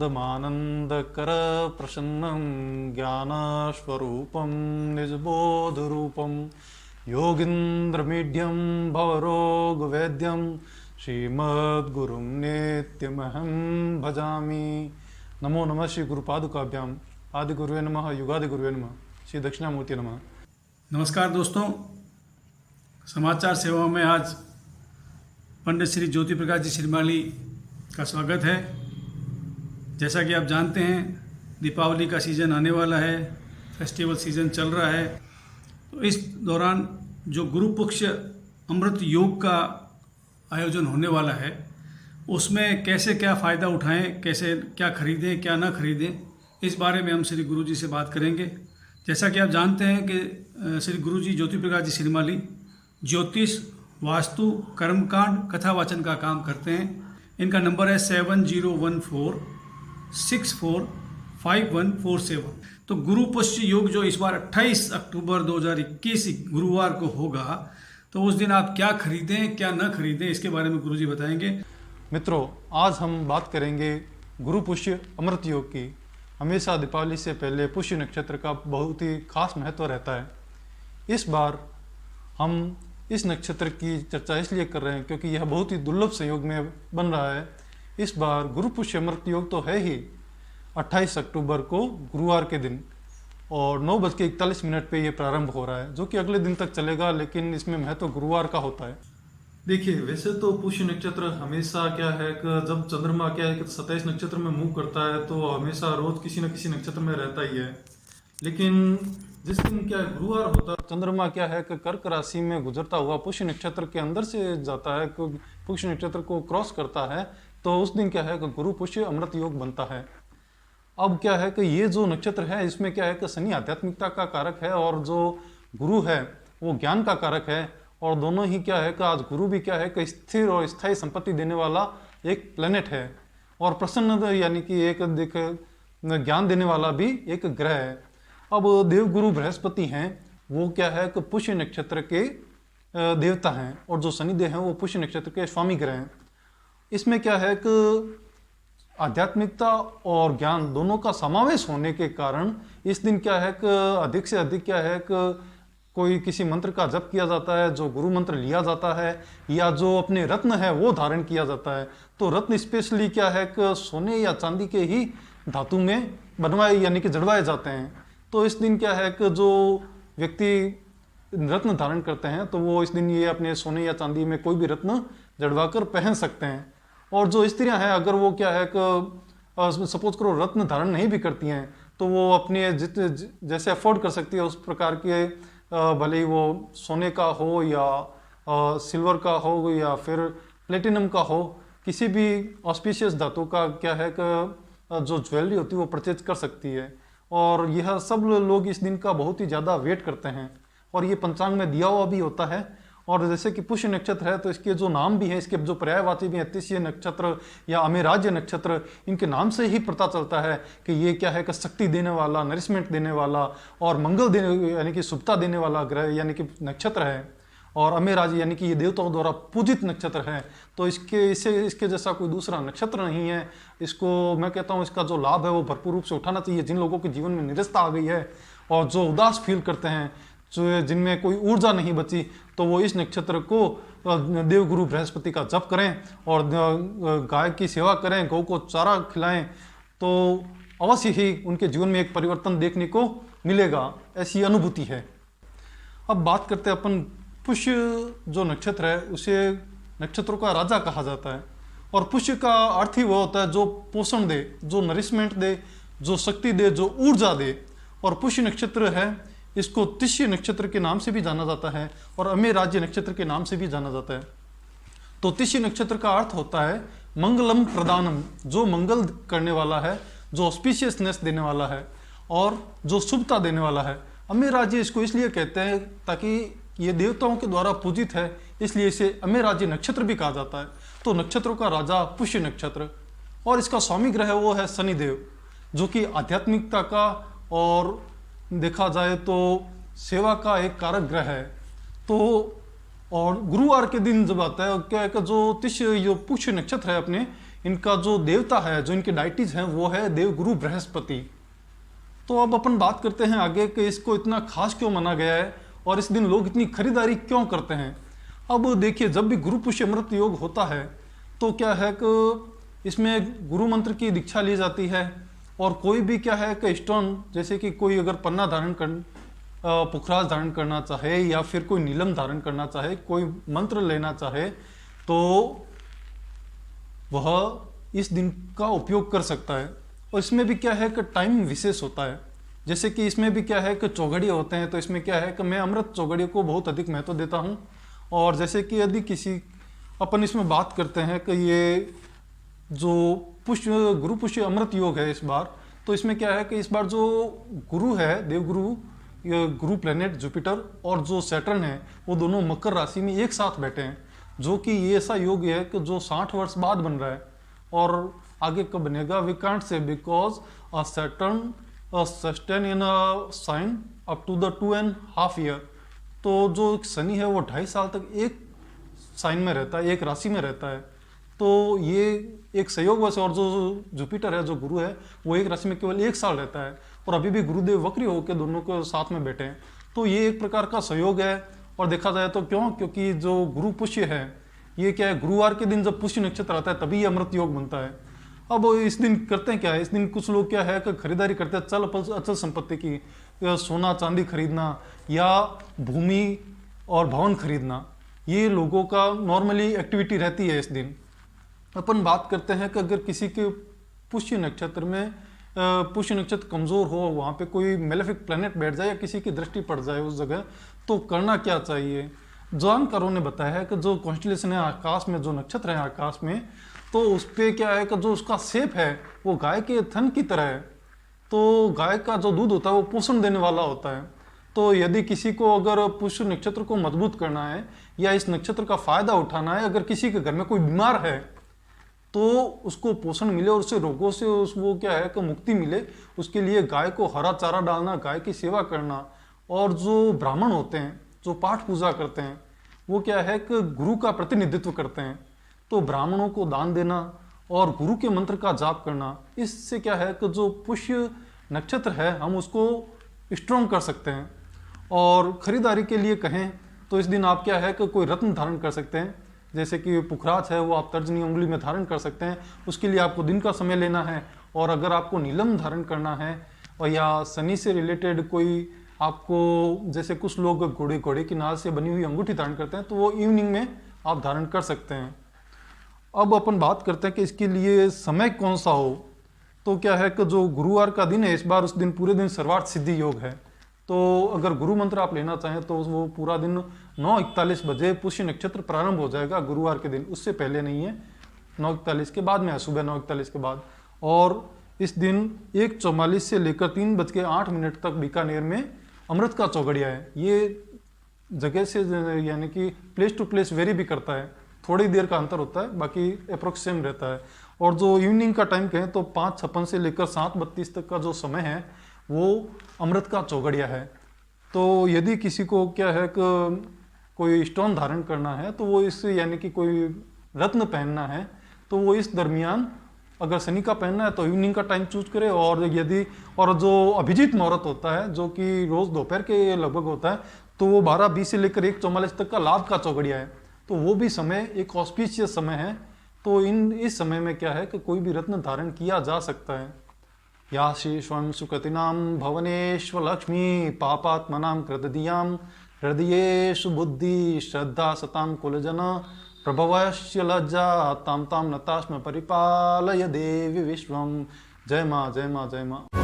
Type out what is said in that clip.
आनन्दमानन्दकर प्रसन्नं ज्ञानस्वरूपं निजबोधरूपं योगीन्द्रमीड्यं भवरोगवेद्यं श्रीमद्गुरुं नित्यमहं भजामि। नमो नमः श्री गुरुपादुकाभ्याम। आदि गुरुवे नमः, युगादि गुरुवे नमः, श्री दक्षिणामूर्ति नमः। नमस्कार दोस्तों, समाचार सेवा में आज पंडित श्री ज्योति प्रकाश जी श्रीमाली का स्वागत है। जैसा कि आप जानते हैं, दीपावली का सीज़न आने वाला है, फेस्टिवल सीज़न चल रहा है। तो इस दौरान जो गुरु पक्ष अमृत योग का आयोजन होने वाला है, उसमें कैसे क्या फ़ायदा उठाएं, कैसे क्या खरीदें क्या ना खरीदें, इस बारे में हम श्री गुरु जी से बात करेंगे। जैसा कि आप जानते हैं कि श्री गुरु जी ज्योति प्रकाश जी श्रीमाली ज्योतिष, वास्तु, कर्मकांड, कथा वाचन का काम करते हैं। इनका नंबर है 7014645147। तो गुरु पुष्य योग जो इस बार 28 अक्टूबर 2021 गुरुवार को होगा, तो उस दिन आप क्या खरीदें क्या न खरीदें, इसके बारे में गुरुजी बताएंगे। मित्रों, आज हम बात करेंगे गुरु पुष्य अमृत योग की। हमेशा दीपावली से पहले पुष्य नक्षत्र का बहुत ही खास महत्व रहता है। इस बार हम इस नक्षत्र की चर्चा इसलिए कर रहे हैं क्योंकि यह बहुत ही दुर्लभ संयोग में बन रहा है। इस बार गुरु पुष्य अमृत योग तो है ही 28 अक्टूबर को गुरुवार के दिन, और 9:41 पे ये प्रारंभ हो रहा है, जो कि अगले दिन तक चलेगा, लेकिन इसमें महत्व गुरुवार का होता है। देखिए, वैसे तो पुष्य नक्षत्र हमेशा क्या है कि जब चंद्रमा क्या है कि 27 नक्षत्र में मूव करता है, तो हमेशा रोज किसी न किसी नक्षत्र में रहता ही है। लेकिन जिस दिन क्या है गुरुवार होता है, चंद्रमा क्या है कि कर्क राशि में गुजरता हुआ पुष्य नक्षत्र के अंदर से जाता है, पुष्य नक्षत्र को क्रॉस करता है, तो उस दिन क्या है कि गुरु पुष्य अमृत योग बनता है। अब क्या है कि ये जो नक्षत्र है, इसमें क्या है कि शनि आध्यात्मिकता का कारक है और जो गुरु है वो ज्ञान का कारक है। और दोनों ही क्या है कि आज गुरु भी क्या है कि स्थिर और स्थायी संपत्ति देने वाला एक प्लेनेट है, और प्रसन्न यानी कि एक ज्ञान देने वाला भी एक ग्रह है। अब देवगुरु बृहस्पति हैं, वो क्या है कि पुष्य नक्षत्र के देवता हैं, और जो शनिदेव हैं वो पुष्य नक्षत्र के स्वामी ग्रह हैं। इसमें क्या है कि आध्यात्मिकता और ज्ञान दोनों का समावेश होने के कारण इस दिन क्या है कि अधिक से अधिक क्या है कि कोई किसी मंत्र का जप किया जाता है, जो गुरु मंत्र लिया जाता है, या जो अपने रत्न है वो धारण किया जाता है। तो रत्न स्पेशली क्या है कि सोने या चांदी के ही धातु में बनवाए यानी कि जड़वाए जाते हैं। तो इस दिन क्या है कि जो व्यक्ति रत्न धारण करते हैं, तो वो इस दिन ये अपने सोने या चांदी में कोई भी रत्न जड़वा कर पहन सकते हैं। और जो स्त्रियां हैं, अगर वो क्या है कि सपोज करो रत्न धारण नहीं भी करती हैं, तो वो अपने जैसे अफोर्ड कर सकती है उस प्रकार के, भले ही वो सोने का हो या सिल्वर का हो या फिर प्लेटिनम का हो, किसी भी ऑस्पिशियस धातु का क्या है कि जो ज्वेलरी होती है वो परचेज कर सकती है। और यह सब लोग इस दिन का बहुत ही ज़्यादा वेट करते हैं, और ये पंचांग में दिया हुआ भी होता है। और जैसे कि पुष्य नक्षत्र है, तो इसके जो नाम भी हैं, इसके जो पर्यायवाची भी हैं, तिष्य नक्षत्र या अमेराज्य नक्षत्र, इनके नाम से ही पता चलता है कि ये क्या है कि शक्ति देने वाला, नरिशमेंट देने वाला और मंगल देने यानी कि शुभता देने वाला ग्रह यानी कि नक्षत्र है। और अमेराज्य यानी कि ये देवताओं द्वारा पूजित नक्षत्र है। तो इसके जैसा कोई दूसरा नक्षत्र नहीं है। इसको मैं कहता हूँ, इसका जो लाभ है वो भरपूर रूप से उठाना चाहिए। जिन लोगों के जीवन में निरस्ता आ गई है और जो उदास फील करते हैं, जो जिनमें कोई ऊर्जा नहीं बची, तो वो इस नक्षत्र को देवगुरु बृहस्पति का जप करें और गाय की सेवा करें, गौ को चारा खिलाएं, तो अवश्य ही उनके जीवन में एक परिवर्तन देखने को मिलेगा, ऐसी अनुभूति है। अब बात करते हैं अपन पुष्य जो नक्षत्र है, उसे नक्षत्रों का राजा कहा जाता है। और पुष्य का अर्थ ही वो होता है जो पोषण दे, जो नरिशमेंट दे, जो शक्ति दे, जो ऊर्जा दे। और पुष्य नक्षत्र है, इसको तिष्य नक्षत्र के नाम से भी जाना जाता है और अमेराज्य नक्षत्र के नाम से भी जाना जाता है। तो तिष्य नक्षत्र का अर्थ होता है मंगलम प्रदानम, जो मंगल करने वाला है, जो ऑस्पिशियसनेस देने वाला है और जो शुभता देने वाला है। अमेराज्य इसको इसलिए कहते हैं ताकि ये देवताओं के द्वारा पूजित है, इसलिए इसे अमेराज्य नक्षत्र भी कहा जाता है। तो नक्षत्रों का राजा पुष्य नक्षत्र, और इसका स्वामी ग्रह वो है शनिदेव, जो कि आध्यात्मिकता का और देखा जाए तो सेवा का एक कारक ग्रह है। तो और गुरुवार के दिन जब आता है, क्या है कि जो पुष्य नक्षत्र है अपने, इनका जो देवता है, जो इनके डाइटीज हैं, वो है देवगुरु बृहस्पति। तो अब अपन बात करते हैं आगे कि इसको इतना खास क्यों माना गया है और इस दिन लोग इतनी खरीदारी क्यों करते हैं। अब देखिए, जब भी गुरु पुष्य अमृत योग होता है तो क्या है कि इसमें गुरु मंत्र की दीक्षा ली जाती है और कोई भी क्या है कि स्टोन, जैसे कि कोई अगर पन्ना धारण कर पुखराज धारण करना चाहे या फिर कोई नीलम धारण करना चाहे, कोई मंत्र लेना चाहे, तो वह इस दिन का उपयोग कर सकता है। और इसमें भी क्या है कि टाइम विशेष होता है। जैसे कि इसमें भी क्या है कि चौघड़िया होते हैं, तो इसमें क्या है कि मैं अमृत चौघड़िया को बहुत अधिक महत्व देता हूँ। और जैसे कि यदि किसी अपन इसमें बात करते हैं कि ये जो पुष्य गुरु पुष्य अमृत योग है इस बार, तो इसमें क्या है कि इस बार जो गुरु है, देवगुरु, ये गुरु प्लेनेट जुपिटर और जो सैटर्न है, वो दोनों मकर राशि में एक साथ बैठे हैं, जो कि ये ऐसा योग है कि जो 60 वर्ष बाद बन रहा है। और आगे कब बनेगा we can't say, because a Saturn sustain in a sign up to the 2.5 year. तो जो शनि है वो 2.5 साल तक एक साइन में रहता है, एक राशि में रहता है। तो ये एक संयोग वश, और जो जुपिटर है, जो गुरु है, वो एक राशि में केवल 1 साल रहता है और अभी भी गुरुदेव वक्री होकर दोनों को साथ में बैठे हैं। तो ये एक प्रकार का सहयोग है। और देखा जाए तो क्यों, क्योंकि जो गुरु पुष्य है, ये क्या है, गुरुवार के दिन जब पुष्य नक्षत्र आता है तभी ये अमृत योग बनता है। अब इस दिन करते हैं क्या है, इस दिन कुछ लोग क्या है कि खरीदारी करते हैं अचल संपत्ति की, सोना चांदी खरीदना या भूमि और भवन खरीदना, ये लोगों का नॉर्मली एक्टिविटी रहती है इस दिन। अपन बात करते हैं कि अगर किसी के पुष्य नक्षत्र में पुष्य नक्षत्र कमजोर हो, वहाँ पे कोई मेलेफिक प्लैनेट बैठ जाए या किसी की दृष्टि पड़ जाए उस जगह, तो करना क्या चाहिए। जानकारों ने बताया है कि जो कॉन्स्टलेशन है आकाश में, जो नक्षत्र है आकाश में, तो उस पर क्या है कि जो उसका शेप है वो गाय के थन की तरह है। तो गाय का जो दूध होता है वो पोषण देने वाला होता है। तो यदि किसी को अगर पुष्य नक्षत्र को मजबूत करना है या इस नक्षत्र का फायदा उठाना है, अगर किसी के घर में कोई बीमार है तो उसको पोषण मिले और उससे रोगों से वो क्या है कि मुक्ति मिले, उसके लिए गाय को हरा चारा डालना, गाय की सेवा करना। और जो ब्राह्मण होते हैं, जो पाठ पूजा करते हैं, वो क्या है कि गुरु का प्रतिनिधित्व करते हैं, तो ब्राह्मणों को दान देना और गुरु के मंत्र का जाप करना, इससे क्या है कि जो पुष्य नक्षत्र है हम उसको स्ट्रॉन्ग कर सकते हैं। और खरीदारी के लिए कहें तो इस दिन आप क्या है कि कोई रत्न धारण कर सकते हैं, जैसे कि पुखराज है वो आप तर्जनी उंगली में धारण कर सकते हैं। उसके लिए आपको दिन का समय लेना है। और अगर आपको नीलम धारण करना है और या शनि से रिलेटेड कोई आपको, जैसे कुछ लोग घोड़े की नाल से बनी हुई अंगूठी धारण करते हैं, तो वो इवनिंग में आप धारण कर सकते हैं। अब अपन बात करते हैं कि इसके लिए समय कौन सा हो। तो क्या है कि जो गुरुवार का दिन है इस बार, उस दिन पूरे दिन सर्वार्थ सिद्धि योग है। तो अगर गुरु मंत्र आप लेना चाहें तो वो पूरा दिन 9:41 बजे पुष्य नक्षत्र प्रारंभ हो जाएगा गुरुवार के दिन, उससे पहले नहीं है, 9:41 के बाद में है, सुबह 9:41 के बाद। और इस दिन 1:44 से लेकर 3:08 तक बीकानेर में अमृत का चौघड़िया है। ये जगह से यानी कि प्लेस टू प्लेस वेरी भी करता है, थोड़ी देर का अंतर होता है, बाकी अप्रोक्स सेम रहता है। और जो इवनिंग का टाइम कहें तो 5:56 से लेकर 7:32 तक का जो समय है वो अमृत का चौघड़िया है। तो यदि किसी को क्या है कि कोई स्टोन धारण करना है तो वो इस यानी कि कोई रत्न पहनना है तो वो इस दरमियान, अगर शनि का पहनना है तो इवनिंग का टाइम चूज करे। और जो अभिजीत मुहूर्त होता है जो कि रोज दोपहर के लगभग होता है, तो वो 12:20 से लेकर 1:44 तक का लाभ का चौघड़िया है, तो वो भी समय एक ऑस्पिशियस समय है। तो इस समय में क्या है कि कोई भी रत्न धारण किया जा सकता है। या शीर्षं सुकृतिनां भवनेश्वलक्ष्मी पापात्मनां कृतधियां हृदयेषु बुद्धि श्रद्धा सतां कुलजन प्रभवस्य लज्जा तां तां नतास्म परिपालय देवी विश्वं। जय माँ, जय माँ, जय माँ।